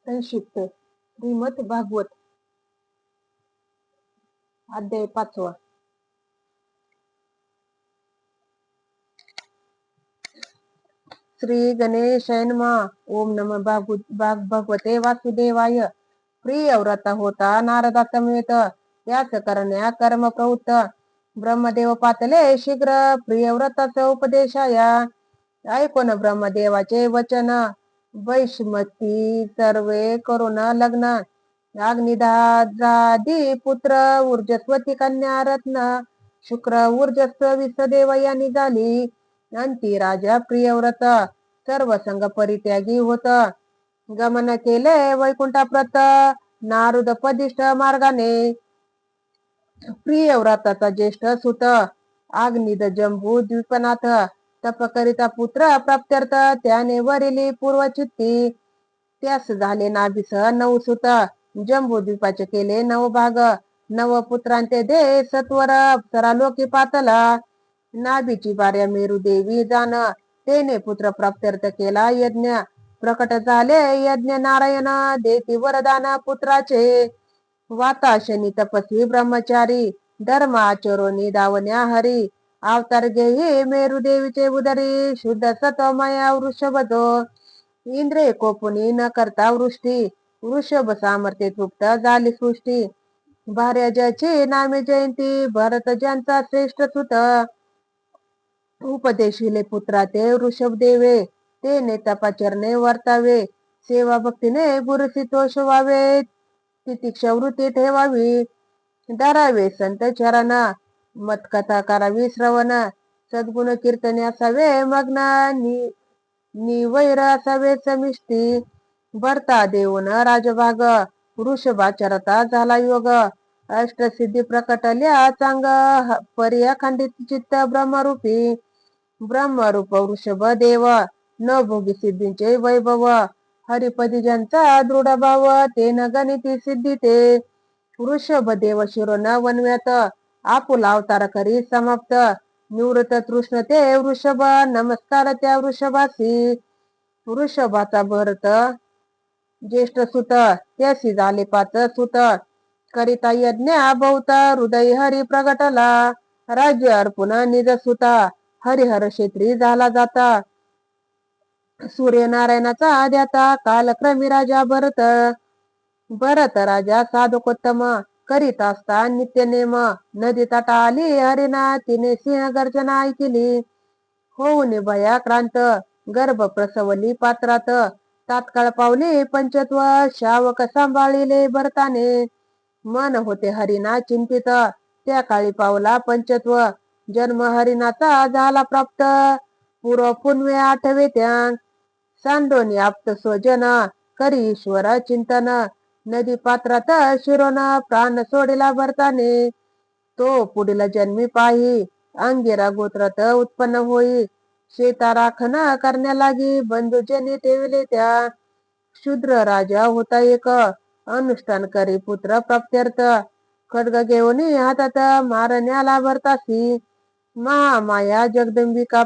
संक्षिप्त श्रीमद भागवत अध्याय 5. श्री गणेशाय नमः. ओम नमः भगवते वासुदेवाय. प्रिय व्रत होता नारदा समेत, त्याच करण्या कर्म प्रवृत्त. ब्रह्मदेव पातले शीघ्र प्रियव्रताचा उपदेशाया. ऐकून ब्रह्मदेवाचे वचन, वैष्मती सर्वे करून लग्न. अग्निदादी पुत्र ऊर्जस्वती कन्या रत्न. शुक्र ऊर्जस्व देव यांनी झाली. अंती राजा प्रियव्रत सर्व संग परित्यागी होत. गमन केले वैकुंठाप्रत नारद पदिष्ठ मार्गाने. प्रियव्रताचा ज्येष्ठ सुत आग्निद जंबू द्वीपनाथ. तप करिता पुत्र प्राप्त्यर्थ त्याने वरिली पूर्वचित्ती. त्यास झाले नाभिस 9 सुत. जंबू द्वीपाचे केले 9 भाग. 9 पुत्रांते दे सत्वर अप्सरा लोकी पातला. नाभीची भार्या मेरुदेवी जाण, तेने पुत्र प्राप्त्यर्थ केला यज्ञ. प्रकट झाले यज्ञ नारायण, देती वरदान पुत्राचे. वाताशनी तपस्वी ब्रह्मचारी, धर्म आचरोनी दावण्या हरी. अवतार घेई मेरुदेवीचे उदरी, शुद्ध सतमया वृषभतो. इंद्रिय कोपुनी न करता वृष्टी, वृषभ सामर्थ्य तृप्त झाली सृष्टी. भार्या ज्याची नामे जयंती, भरत ज्यांचा श्रेष्ठ सुत. उपदेशिले पुत्रा ते वृषभ देवे, तेने तपाचरणे वर्तावे. सेवा भक्तीने गुरुसी तोष व्हावे, तितिक्षा वृत्ती ठेवावी. धरावे संत चरण, मतकथा करावी श्रवण. सद्गुण कीर्तने असावे मग्न, निवैर असावे समिष्टी. भरता देऊन राजभाग, वृषभाचरता झाला योग. अष्टसिद्धी प्रकटल्या चांग, परी अखंडित चित्त ब्रह्मरूपी. ब्रह्मरूप वृषभ देव, न भोगी सिद्धींचे वैभव. हरिपदी ज्यांचा दृढ भाव, ते न गणिती सिद्धी ते. वृषभ देव शिरोन वनव्यात, आपुला अवतार करी समाप्त. निवृत्त तृष्ण ते वृषभ, नमस्कार त्या वृषभासी. वृषभाचा भरत ज्येष्ठ सुत, त्यासी झाले 5 सुत. करिता यज्ञ बहुत हृदय हरी प्रगटला. राज्य अर्पुन निज सुता, हरिहर क्षेत्री झाला जाता. सूर्यनारायणाचा ध्याता, कालक्रमी राजा भरत. भरत राजा साधकोत्तम, करीत असता नित्य नेम. नदी तटा आली हरिणा, तिने सिंह गर्जना ऐकिली. होऊन भयाक्रांत, गर्भ प्रसवली पात्रात. तात्काळ पावली पंचत्व, शावक सांभाळिले भरताने. मन होते हरिणा चिंतित, त्या काळी पावला पंचत्व. जन्म हरिणाचा झाला प्राप्त, पूर्व पुनवे आठवे त्या. सांडोनी आप्त स्वजन, करी ईश्वर चिंतन. नदी पात्रात शिरोन प्राण सोडिला भरताने. तो पुढील जन्मी पाही, अंगिरा गोत्रात उत्पन्न होई. शेता राखण करण्या लागी, बंधुजनी ठेविले त्या. शूद्र राजा होता एक, अनुष्ठान करी पुत्र प्राप्त्यर्थ. खड्ग घेऊनी हातात मारण्याला भरतासी. महामाया जगदंबिका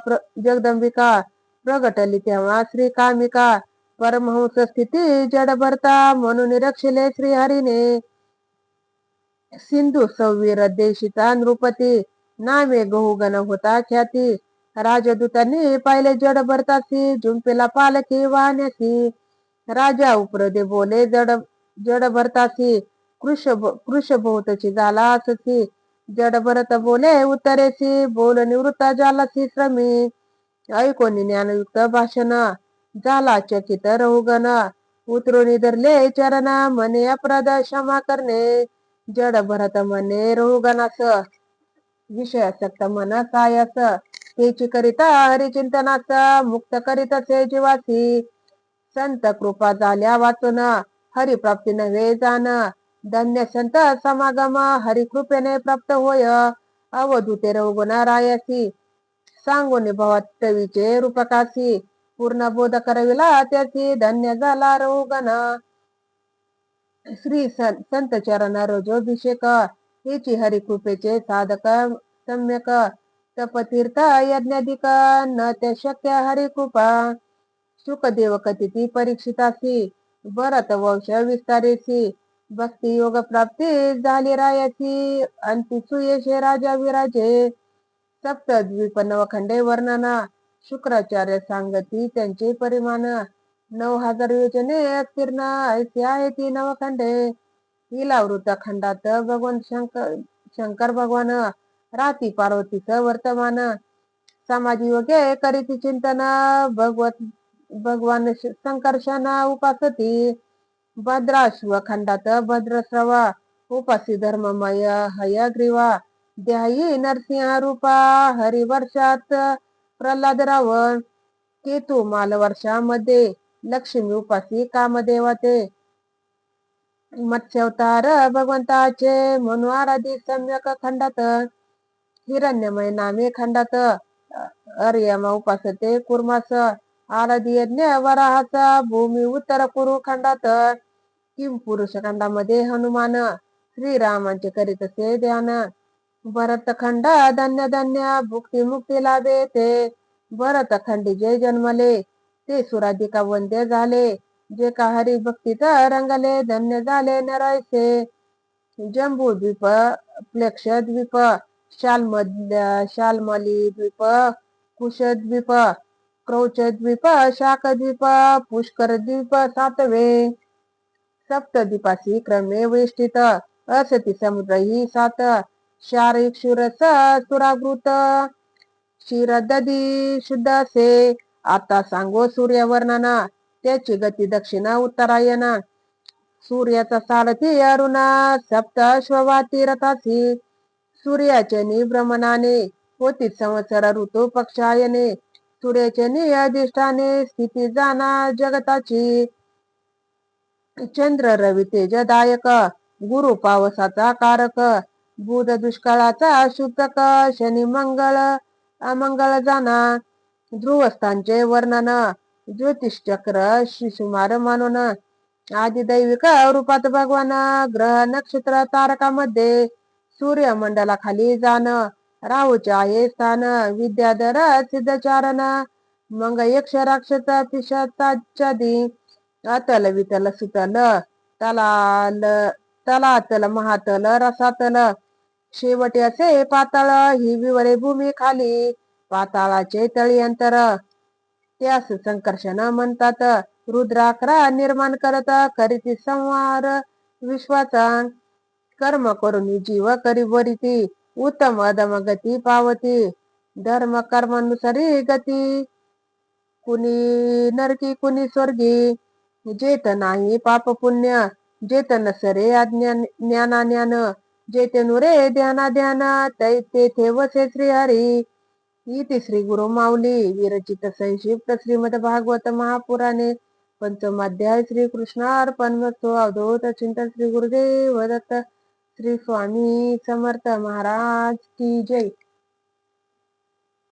प्रगटली तेव्हा श्री कामिका. परमहंस स्थिती जड भरता, म्हणून रक्षिले श्रीहरीने. सिंधू सौवीर देशीचा नृपती, नामे गहुगण होता ख्याती. राजदूतांनी पाहिले जड भरतासी, जुंपेला पालखी वाहण्यासी. राजा उपरदे बोले जड भरतासी, कृशभोवतची झाला अससी. जड भरत बोले उत्तरेसी, बोल निवृत्ता झालासी श्रमी. ऐकोनी ज्ञानयुक्त भाषण, झाला चकित रहुगण. उतरून धरले चरण, मने अपराध क्षमा करणे. जड भरत मने रहुगणास, विषयासक्त मन सायास. तेची करिता हरिचिंतनास, मुक्त करीत असे जीवासी. संत कृपा झाल्या वाचून, हरिप्राप्ती नव्हे जाण. धन्य संत समागम, हरिकृपेने प्राप्त होय. अवधूते रहुगुण रायासी, सांगून भवटवीचे रूपकासी. पूर्ण बोध करविला त्याची, धन्य झाला रहुगण. श्री संत चरण रोजोभिषेक, हेची हरिकृपेचे साधक सम्यक. तपतीर्थ यज्ञाधिक, न ते शक्य हरिकृपा. सुखदेव कथिती परीक्षितासी, भरत वंश विस्तारेसी भक्ती योग प्राप्ती झाली रायाची अंती सुयशे राजा विराजे सप्तद्वीप नवखंडे वर्णना शुक्राचार्य सांगती त्यांचे परिमाण 9,000 योजने अस्तीर्ण ऐसे आहे ती नवखंडे हिला वृत्तखंडात भगवान शंकर भगवान राती पार्वतीचं वर्तमान समाधी योगे करीती चिंतन भगवान संकर्षण उपासती भद्राश्व खंडात भद्रश्रव उपासी धर्ममय हयग्रीवा ध्यायी नरसिंह रूपा हरिवर्षात प्रल्हाद रावण केतू माल वर्षामध्ये लक्ष्मी उपासी कामदेवाते मत्स्यावतार भगवंताचे म्हणून आराधी सम्यक खंडात हिरण्यमय नामे खंडात अर्यमा उपासते कुर्मास आराधी यज्ञ वराहाचा भूमी उत्तर कुरु खंडात किम पुरुष खंडामध्ये हनुमान श्रीरामांचे करीत असे ध्यान भरत खंड धन्य धन्य भुक्ती मुक्ती लाभे ते भरत खंडी जे जन्मले ते सुराधिका वंद्य झाले जे का हरिभक्तीत रंगले धन्य झाले नरायसे जम्बूद्वीप प्लेक्षद्वीप शाल्मली द्वीप कुशद्वीप क्रौचद्वीप शाकद्वीप पुष्करद्वीप सातवे सप्तद्वीपासी क्रमे वेष्टित असती समुद्र ही सात शारीरिक शुरस सुरावृत क्षीरदधी शुद्ध असे आता सांगो सूर्यवर्णना त्याची गती दक्षिणा उत्तरायण सूर्याचा सारथी अरुणा सप्त अश्ववाती रथासी सूर्याचे निभ्रमणाने होती संवत्सर ऋतू पक्षायने सूर्याचे निअधिष्ठाने स्थिती जाना जगताची चंद्र रवी तेजदायक गुरु पावसाचा कारक बुध दुष्काळाचा शुद्धक शनी मंगळ अमंगळ जाना ध्रुवस्थांचे वर्णन ज्योतिषचक्र शिशुमार म्हणून आदिदैविक रूपात भगवान ग्रह नक्षत्र तारकामध्ये सूर्यमंडलाखाली जाण राहूचे आहे स्थान विद्याधर सिद्धचारण मंग यक्ष राक्षस पिशाचादी अतल वितल सुतल तलाल तलातल महातल रसातल शेवटी असे पाताळ ही विवरे भूमी खाली पाताळाचे तळी अंतर त्यास संकर्षण म्हणतात रुद्राक्रा निर्माण करत करीती संहार विश्वाचा कर्म करून जीव करी वरिती उत्तम अधम गती पावती धर्म कर्मानुसारी गती कुणी नरकी कुणी स्वर्गी जेत नाही पाप पुण्य जेत नसरे अज्ञान ज्ञान जेते नुरे ध्याना ध्यान तेथे वसे श्रीहरी इति श्री गुरु माऊली विरचित संक्षिप्त श्रीमद भागवत महापुराणे पंचमाध्याय श्री कृष्णार्पणमस्तु अवधूत चिंतन श्री गुरुदेव दत्त श्री स्वामी समर्थ महाराज की जय।